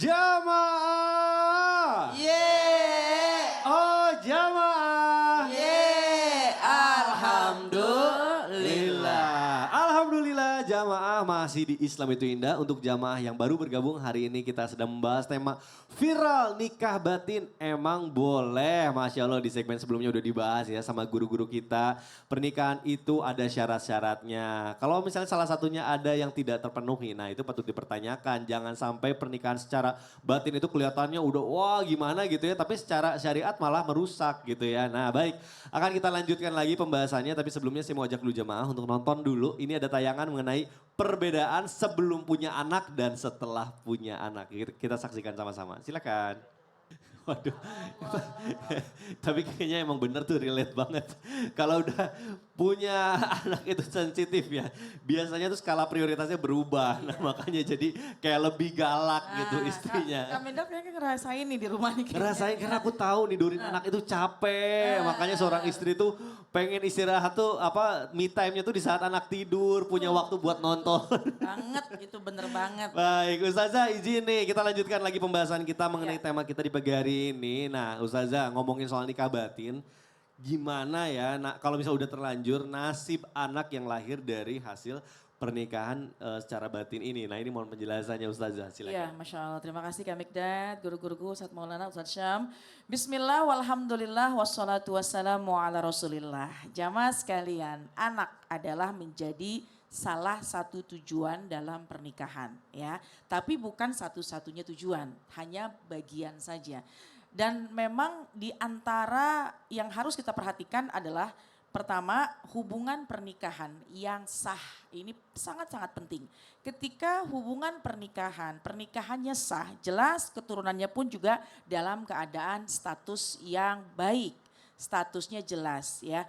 Jamaah. Yeay. Oh jamaah. Yeay. Alhamdulillah. Alhamdulillah jamaah masih di Islam itu indah. Untuk jamaah yang baru bergabung hari ini kita sedang membahas tema viral nikah batin emang boleh. Masya Allah di segmen sebelumnya udah dibahas ya sama guru-guru kita. Pernikahan itu ada syarat-syaratnya. Kalau misalnya salah satunya ada yang tidak terpenuhi, nah itu patut dipertanyakan. Jangan sampai pernikahan secara batin itu kelihatannya udah wah gimana gitu ya. Tapi secara syariat malah merusak gitu ya. Nah baik akan kita lanjutkan lagi pembahasannya. Tapi sebelumnya saya mau ajak dulu jemaah untuk nonton dulu. Ini ada tayangan mengenai perbedaan sebelum punya anak dan setelah punya anak. Kita saksikan sama-sama. Silakan. Waduh, tapi kayaknya emang bener tuh relate banget. Kalau udah punya anak itu sensitif ya. Biasanya tuh skala prioritasnya berubah. Nah makanya jadi kayak lebih galak gitu istrinya. Kak Menda kayaknya ngerasain nih di rumah nih. Ngerasain karena aku tahu nih Durin anak itu capek. Makanya seorang istri tuh pengen istirahat tuh apa me time-nya tuh di saat anak tidur. Punya waktu buat nonton. Banget, itu bener banget. Baik Ustazah izin nih kita lanjutkan lagi pembahasan kita mengenai tema kita di pagi hari ini. Nah Ustazah ngomongin soal nikah batin. Gimana ya nah, kalau misalnya udah terlanjur nasib anak yang lahir dari hasil pernikahan secara batin ini. Nah ini mohon penjelasannya Ustazah silakan. Iya, Masya Allah. Terima kasih Kak Mikdad, guru-guruku, Ustadz Maulana, Ustadz Syam. Bismillah, walhamdulillah, wassalatu wassalamu ala rasulillah. Jamaah sekalian, anak adalah menjadi salah satu tujuan dalam pernikahan ya. Tapi bukan satu-satunya tujuan, hanya bagian saja. Dan memang di antara yang harus kita perhatikan adalah pertama hubungan pernikahan yang sah. Ini sangat-sangat penting. Ketika hubungan pernikahannya sah, jelas keturunannya pun juga dalam keadaan status yang baik. Statusnya jelas ya.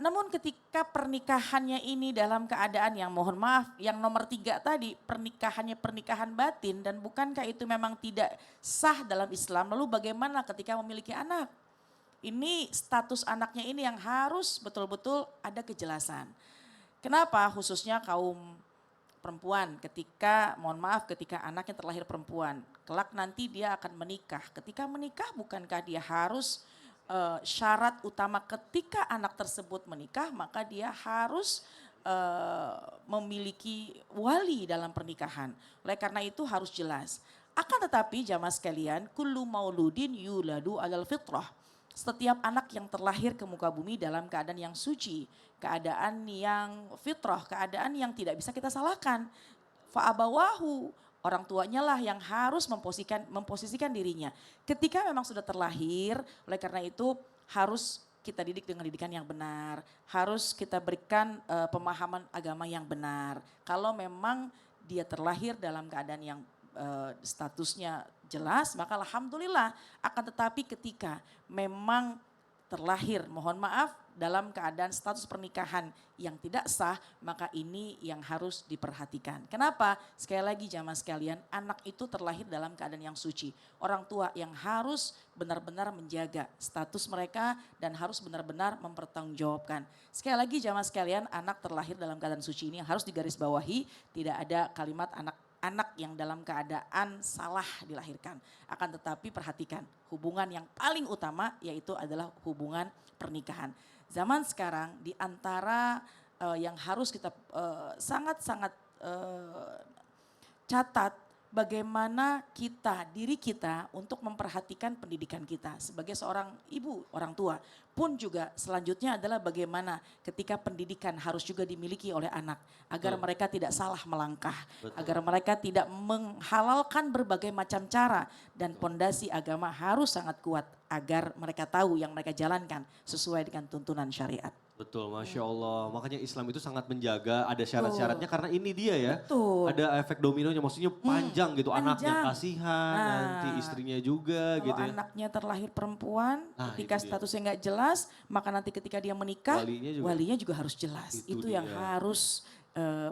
Namun ketika pernikahannya ini dalam keadaan yang mohon maaf, yang nomor 3 tadi pernikahannya pernikahan batin dan bukankah itu memang tidak sah dalam Islam, lalu bagaimana ketika memiliki anak? Ini status anaknya ini yang harus betul-betul ada kejelasan. Kenapa khususnya kaum perempuan ketika mohon maaf ketika anaknya terlahir perempuan, kelak nanti dia akan menikah. Ketika menikah bukankah dia harus syarat utama ketika anak tersebut menikah maka dia harus memiliki wali dalam pernikahan. Oleh karena itu harus jelas. Akan tetapi jamaah sekalian, kullu mauludin yuladu alal fitrah. Setiap anak yang terlahir ke muka bumi dalam keadaan yang suci, keadaan yang fitrah, keadaan yang tidak bisa kita salahkan. Fa'abawahu, orang tuanya lah yang harus memposisikan dirinya. Ketika memang sudah terlahir, oleh karena itu harus kita didik dengan didikan yang benar. Harus kita berikan pemahaman agama yang benar. Kalau memang dia terlahir dalam keadaan yang statusnya jelas, maka alhamdulillah. Akan tetapi ketika memang terlahir, mohon maaf, dalam keadaan status pernikahan yang tidak sah, maka ini yang harus diperhatikan. Kenapa? Sekali lagi jamaah sekalian, anak itu terlahir dalam keadaan yang suci. Orang tua yang harus benar-benar menjaga status mereka dan harus benar-benar mempertanggungjawabkan. Sekali lagi jamaah sekalian, anak terlahir dalam keadaan suci ini yang harus digarisbawahi, tidak ada kalimat anak yang dalam keadaan salah dilahirkan. Akan tetapi perhatikan hubungan yang paling utama yaitu adalah hubungan pernikahan. Zaman sekarang di antara yang harus kita sangat-sangat catat bagaimana diri kita untuk memperhatikan pendidikan kita sebagai seorang ibu, orang tua. Pun juga selanjutnya adalah bagaimana ketika pendidikan harus juga dimiliki oleh anak. Agar mereka tidak salah melangkah. Agar mereka tidak menghalalkan berbagai macam cara. Dan pondasi agama harus sangat kuat agar mereka tahu yang mereka jalankan sesuai dengan tuntunan syariat. Betul, Masya Allah. Makanya Islam itu sangat menjaga, ada syarat-syaratnya karena ini dia ya. Betul. Ada efek dominonya, maksudnya panjang gitu. Panjang. Anaknya kasihan, nanti istrinya juga Kalau gitu ya. anaknya terlahir perempuan, Nah, ketika itu dia. statusnya nggak jelas, maka nanti ketika dia menikah, Walinya juga. juga harus jelas. Itu Itu yang dia. harus,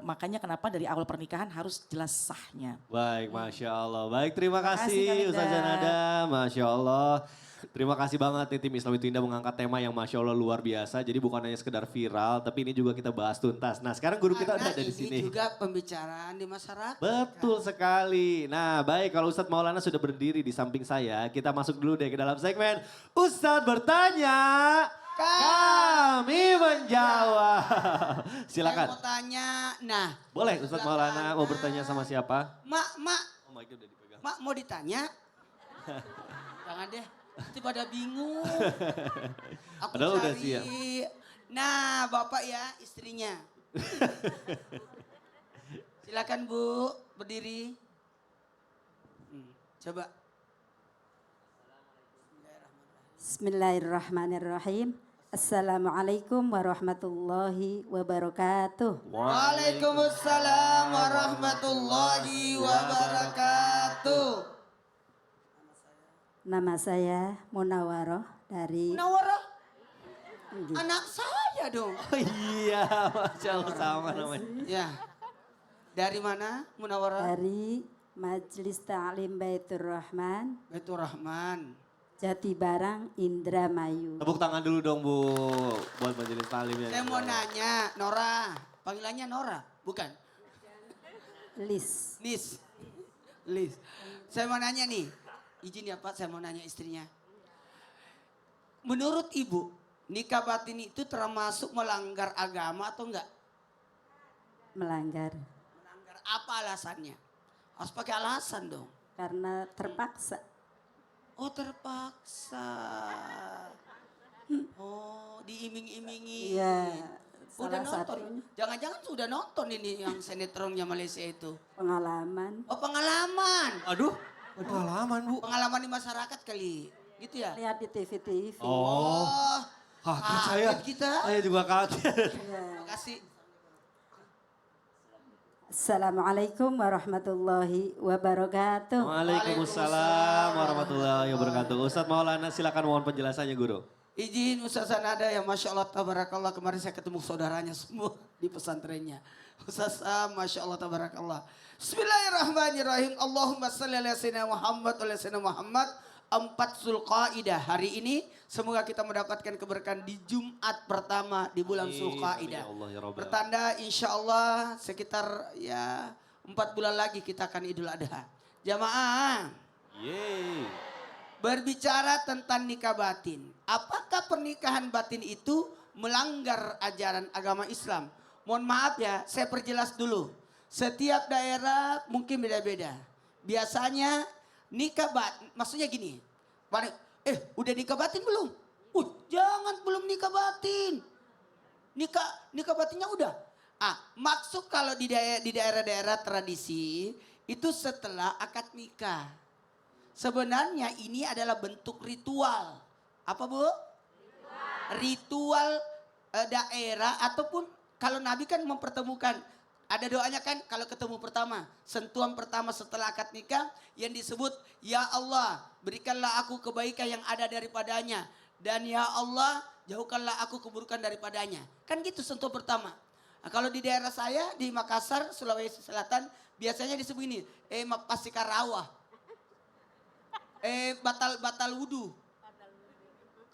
makanya kenapa dari awal pernikahan harus jelas sahnya. Baik, Masya Allah. Baik, terima Terima kasih, Kak kasih Linda. Ustazah Nada. Masya Allah. Terima kasih banget nih tim Islam itu Indah mengangkat tema yang Masya Allah luar biasa. Jadi bukan hanya sekedar viral, tapi ini juga kita bahas tuntas. Nah sekarang guru kita Karena udah ada di sini. ini juga pembicaraan di masyarakat. Betul sekali. Nah baik kalau Ustadz Maulana sudah berdiri di samping saya, kita masuk dulu deh ke dalam segmen Ustadz bertanya, kami menjawab. Saya Silakan. mau tanya, nah. Boleh Ustadz Maulana mau bertanya sama siapa? Mak, Oh my God udah dipegang. mak mau ditanya? Jangan deh, nanti pada bingung. Aku Padahal udah cari. siap. Nah, bapak ya istrinya. Silakan Bu, berdiri. Coba. Bismillahirrahmanirrahim. Assalamualaikum warahmatullahi wabarakatuh. Waalaikumsalam warahmatullahi wabarakatuh. Nama saya Munawaroh dari Nawarah, anak saya dong. Oh iya Masya Allah sama namanya. Ya, dari mana Munawarah? dari Majelis Ta'lim Baitur Rahman, Baitur Rahman. Jatibarang, Indramayu. Tepuk tangan dulu dong Bu, buat majelis talim ya. Saya mau nanya, Nora, panggilannya Nora, bukan? Lis. Lis. Saya mau nanya nih, izin ya Pak, saya mau nanya istrinya. Menurut Ibu, nikah batin itu termasuk melanggar agama atau enggak? Melanggar Melanggar apa alasannya? Harus pakai alasan dong. karena terpaksa. Oh terpaksa. Oh diiming-imingi. Iya, Udah salah nonton? satunya Jangan-jangan sudah nonton ini yang sinetronnya Malaysia itu. pengalaman. Oh pengalaman. Aduh, pengalaman Bu. Pengalaman di masyarakat kali. Gitu ya? Lihat di TV-TV. Oh, kaget saya. kaget kita. Saya juga kaget. Iya. Makasih. Assalamualaikum warahmatullahi wabarakatuh. Waalaikumsalam warahmatullahi wabarakatuh. Ustadz Maulana silakan mohon penjelasannya Guru. Izin Ustaz Sanada yang Masya Allah Tabarakallah. Kemarin saya ketemu saudaranya semua di pesantrennya. Ustaz Masya Allah Tabarakallah. Bismillahirrahmanirrahim. Allahumma salli ala sayyidina Muhammad wa ala sayyidina Muhammad. 4 Zulqaidah hari ini semoga kita mendapatkan keberkahan di Jumat pertama di bulan Amin. Zulqaidah. Ya Allah, ya Rabbal. Pertanda insya Allah sekitar ya 4 bulan lagi kita akan Idul Adha. Jamaah Yeay. berbicara tentang nikah batin. Apakah pernikahan batin itu melanggar ajaran agama Islam? Mohon maaf ya, saya perjelas dulu. Setiap daerah mungkin beda-beda. Biasanya nikah batin, maksudnya gini. Udah nikah batin belum? Jangan belum nikah batin. Nikah batinnya udah. Maksud kalau di daerah-daerah tradisi itu setelah akad nikah. Sebenarnya ini adalah bentuk ritual. Apa Bu? Ritual daerah ataupun kalau Nabi kan mempertemukan. Ada doanya kan kalau ketemu pertama. Sentuhan pertama setelah akad nikah yang disebut Ya Allah berikanlah aku kebaikan yang ada daripadanya. Dan Ya Allah jauhkanlah aku keburukan daripadanya. Kan gitu sentuhan pertama. Nah, kalau di daerah saya di Makassar, Sulawesi Selatan biasanya disebut ini. Pasika rawah. Batal wudu.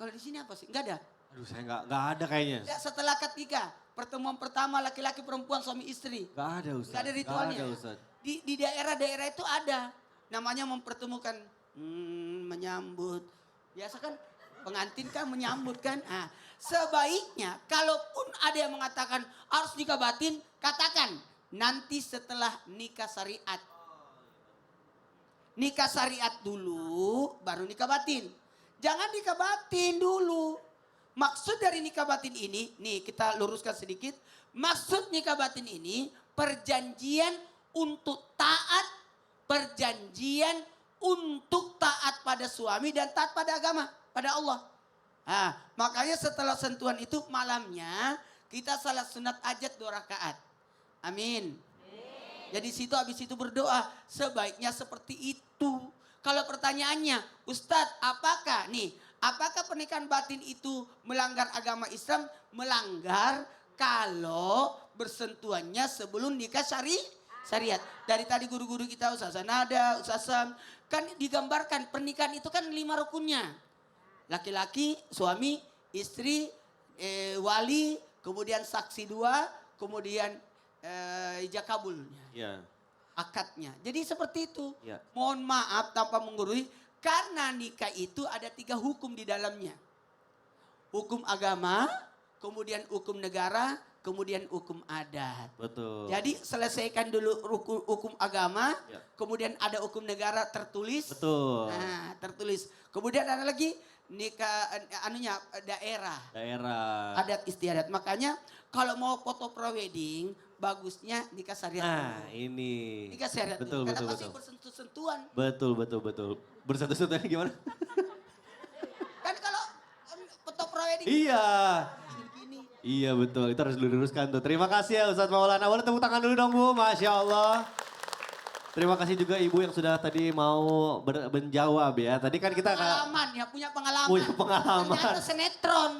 Kalau di sini apa sih? Enggak ada. Aduh saya nggak ada kayaknya. Ya, setelah akad nikah, pertemuan pertama laki-laki perempuan suami istri. Nggak ada Ustadz. Nggak ada ritualnya. Nggak ada Ustadz. Di daerah-daerah itu ada. Namanya mempertemukan, menyambut. Biasa kan pengantin kan menyambut kan. Sebaiknya kalaupun ada yang mengatakan harus nikah batin, katakan nanti setelah nikah syariat. Nikah syariat dulu, baru nikah batin. Jangan nikah batin dulu. Maksud dari nikah batin ini, nih kita luruskan sedikit. Maksud nikah batin ini perjanjian untuk taat, perjanjian untuk taat pada suami dan taat pada agama, pada Allah. Makanya setelah sentuhan itu malamnya kita salat sunat hajat 2 rakaat. Amin. Jadi situ habis itu berdoa, sebaiknya seperti itu. Kalau pertanyaannya, Ustadz apakah pernikahan batin itu melanggar agama Islam? Melanggar kalau bersentuhannya sebelum nikah syariat. Dari tadi guru-guru kita Ustaz Nada, Ustaz Sam, kan digambarkan pernikahan itu kan 5 rukunnya. Laki-laki, suami, istri, wali, kemudian saksi 2, kemudian ijab kabulnya, Ya. akadnya. Jadi seperti itu. Ya. Mohon maaf tanpa menggurui, karena nikah itu ada 3 hukum di dalamnya. Hukum agama, kemudian hukum negara, kemudian hukum adat. Betul. Jadi selesaikan dulu hukum agama, Ya. kemudian ada hukum negara tertulis. Betul. Nah, tertulis. Kemudian ada lagi nikah daerah, Daerah. adat istiadat. Makanya kalau mau foto prewedding, bagusnya nikah syariat Nah, dulu. ini. Nikah syariat Betul, dulu. Karena betul, masih betul. bersentuh-sentuhan. Betul. Bersatu-satunya gimana? Kan kalau foto prewedding Iya. gini. Iya betul, itu harus diluruskan tuh. Terima kasih ya Ustadz Maulana. Boleh tepuk tangan dulu dong Bu, Masya Allah. Terima kasih juga Ibu yang sudah tadi mau menjawab ya. Tadi kan kita Pengalaman ya, punya pengalaman. Punya pengalaman. Ternyata sinetron.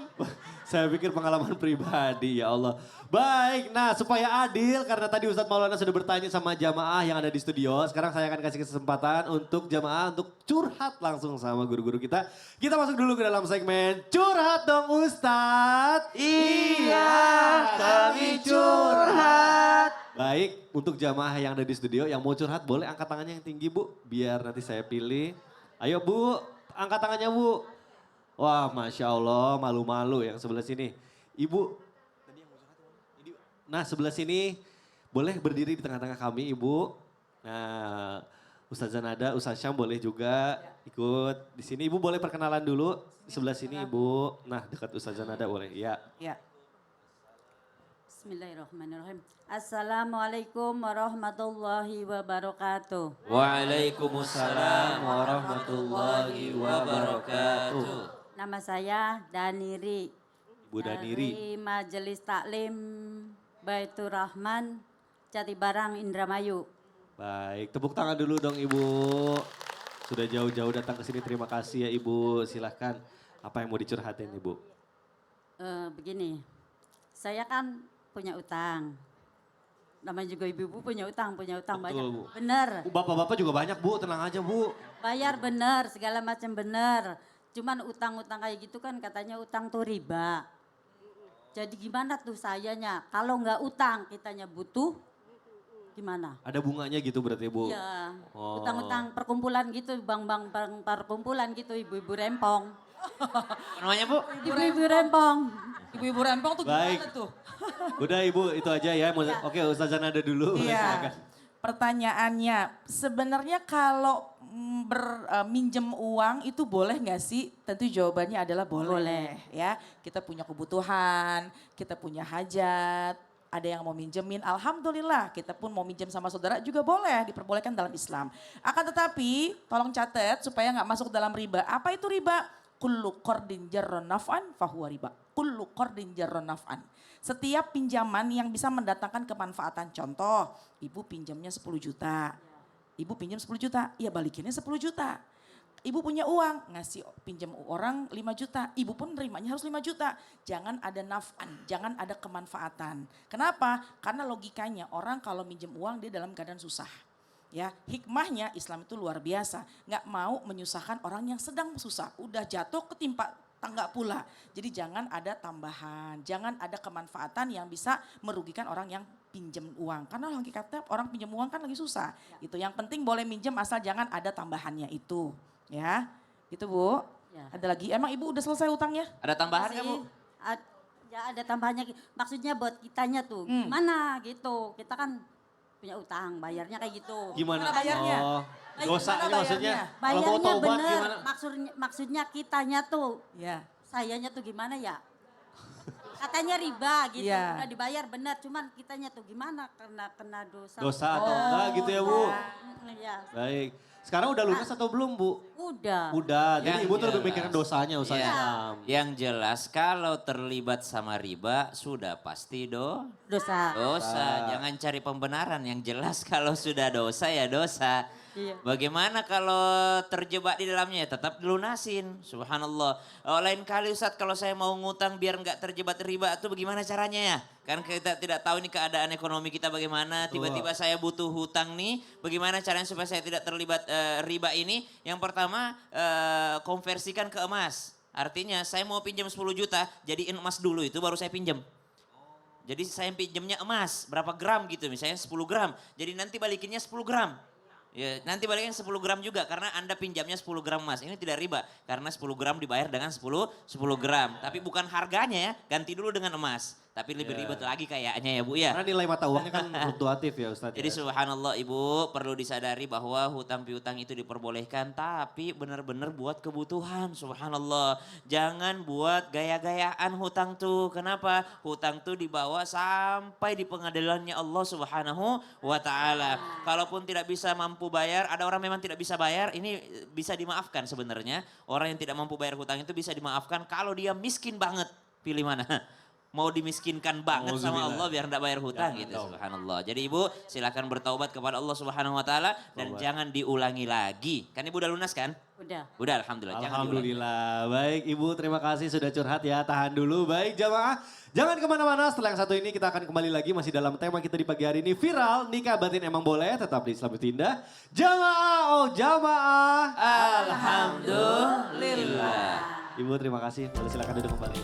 saya pikir pengalaman pribadi ya Allah. Baik, nah supaya adil karena tadi Ustadz Maulana sudah bertanya sama jamaah yang ada di studio. Sekarang saya akan kasih kesempatan untuk jamaah untuk curhat langsung sama guru-guru kita. Kita masuk dulu ke dalam segmen Curhat Dong Ustadz. Iya, kami curhat. Baik, untuk jamaah yang ada di studio yang mau curhat boleh angkat tangannya yang tinggi Bu. Biar nanti saya pilih. Ayo Bu, angkat tangannya Bu. Wah Masya Allah, malu-malu yang sebelah sini. Ibu, nah sebelah sini boleh berdiri di tengah-tengah kami Ibu. Nah Ustazah Nada, Ustaz Syam boleh juga ikut di sini. Ibu boleh perkenalan dulu sebelah sini Ibu. Nah dekat Ustazah Nada boleh, ya. Ya. Bismillahirrahmanirrahim. Assalamualaikum warahmatullahi wabarakatuh. Waalaikumsalam warahmatullahi wabarakatuh. Nama saya Daniri. Ibu Daniri. Dari Majelis Taklim Baitur Rahman, Jatibarang, Indramayu. Baik, tepuk tangan dulu dong Ibu. Sudah jauh-jauh datang ke sini, terima kasih ya Ibu. Silahkan, apa yang mau dicurhatin Ibu? Begini, saya kan punya utang. Namanya juga ibu-ibu punya utang Betul, banyak. Bu. Bener, Bapak-bapak juga banyak Bu, tenang aja Bu. bayar bener, segala macam bener. Cuman utang-utang kayak gitu kan katanya utang tuh riba. Jadi gimana tuh sayanya? Kalau nggak utang, kitanya butuh, gimana? Ada bunganya gitu berarti Bu? Iya, Oh. utang-utang perkumpulan gitu, bank perkumpulan gitu, ibu-ibu rempong. Namanya Bu? Ibu-ibu rempong. Ibu-ibu rempong tuh Baik. gimana tuh? Udah Ibu, itu aja ya. Oke Ustazah Nada dulu. Iya. Silakan. Pertanyaannya, sebenarnya kalau minjem uang itu boleh nggak sih? Tentu jawabannya adalah boleh. Ya, kita punya kebutuhan, kita punya hajat, ada yang mau minjemin, alhamdulillah kita pun mau minjem sama saudara juga boleh, diperbolehkan dalam Islam. Akan tetapi, tolong catat supaya nggak masuk dalam riba. Apa itu riba? Kullu qardin jarron naf'an fahuwa riba. Kullu qardin jarron naf'an. Setiap pinjaman yang bisa mendatangkan kemanfaatan. Contoh, ibu pinjamnya 10 juta. Ibu pinjam 10 juta, ya balikinnya 10 juta. Ibu punya uang, ngasih pinjam orang 5 juta. Ibu pun nerimanya harus 5 juta. Jangan ada naf'an, jangan ada kemanfaatan. Kenapa? Karena logikanya orang kalau minjem uang dia dalam keadaan susah. Ya, hikmahnya Islam itu luar biasa. Nggak mau menyusahkan orang yang sedang susah. Udah jatuh ketimpa tangga pula. Jadi jangan ada tambahan, jangan ada kemanfaatan yang bisa merugikan orang yang pinjam uang. Karena hakikatnya orang pinjam uang kan lagi susah. Itu yang penting boleh minjem asal jangan ada tambahannya itu. Ya, itu Bu. Ya. Ada lagi, emang Ibu udah selesai utangnya? Ada tambahan nggak Bu? Ya ada tambahannya. Maksudnya buat kitanya tuh gimana gitu. Kita kan punya utang, bayarnya kayak gitu. Gimana? Gimana bayarnya? Oh, Baik, dosanya gimana maksudnya? bayarnya? Kalau mau Bayarnya taubat bener. gimana? Maksudnya kitanya tuh, Ya. sayanya tuh gimana ya? Katanya riba gitu, Iya. udah dibayar benar. Cuman kitanya tuh gimana karena kena dosa. Dosa atau enggak gitu ya Bu? Ya, Baik. Sekarang udah lunas atau belum Bu? udah. Udah, jadi Yang Ibu tuh lebih jelas. mikirin dosanya Ustaz Iya. Syam. Yang jelas kalau terlibat sama riba sudah pasti Dosa. dosa. Jangan cari pembenaran, yang jelas kalau sudah dosa ya dosa. Iya. Bagaimana kalau terjebak di dalamnya ya tetap dilunasin. Subhanallah. Lain kali Ustadz kalau saya mau ngutang biar nggak terjebak riba itu bagaimana caranya ya? Kan kita tidak tahu ini keadaan ekonomi kita bagaimana. Tiba-tiba saya butuh hutang nih. Bagaimana caranya supaya saya tidak terlibat riba ini? Yang pertama konversikan ke emas. Artinya saya mau pinjam 10 juta, jadiin emas dulu itu baru saya pinjam. Jadi saya pinjamnya emas, berapa gram gitu, misalnya 10 gram. Jadi nanti balikinnya 10 gram. Ya, nanti balikin 10 gram juga karena Anda pinjamnya 10 gram emas. Ini tidak riba karena 10 gram dibayar dengan 10 gram. Tapi bukan harganya ya, ganti dulu dengan emas. Tapi lebih ribet lagi kayaknya ya Bu ya. Karena nilai mata uangnya kan fluktuatif ya Ustadz. Jadi Ya. subhanallah Ibu perlu disadari bahwa hutang piutang itu diperbolehkan tapi benar-benar buat kebutuhan subhanallah. Jangan buat gaya-gayaan hutang tuh. Kenapa? Hutang tuh dibawa sampai di pengadilannya Allah subhanahu wa ta'ala. Kalaupun tidak bisa mampu bayar, ada orang memang tidak bisa bayar, ini bisa dimaafkan sebenarnya. Orang yang tidak mampu bayar hutang itu bisa dimaafkan kalau dia miskin banget. Pilih mana? Mau dimiskinkan banget sama Allah biar enggak bayar hutang gitu subhanallah. Jadi Ibu silakan bertaubat kepada Allah Subhanahu wa taala dan jangan diulangi lagi. Kan Ibu udah lunas kan? Udah. Udah alhamdulillah. Jangan diulangi. Alhamdulillah. Baik Ibu terima kasih sudah curhat ya. Tahan dulu. Baik jamaah. Jangan kemana-mana setelah yang satu ini kita akan kembali lagi masih dalam tema kita di pagi hari ini. Viral nikah batin emang boleh tetap di Islam itu indah. Jamaah oh jamaah. Alhamdulillah. Ibu terima kasih. Boleh silakan duduk kembali.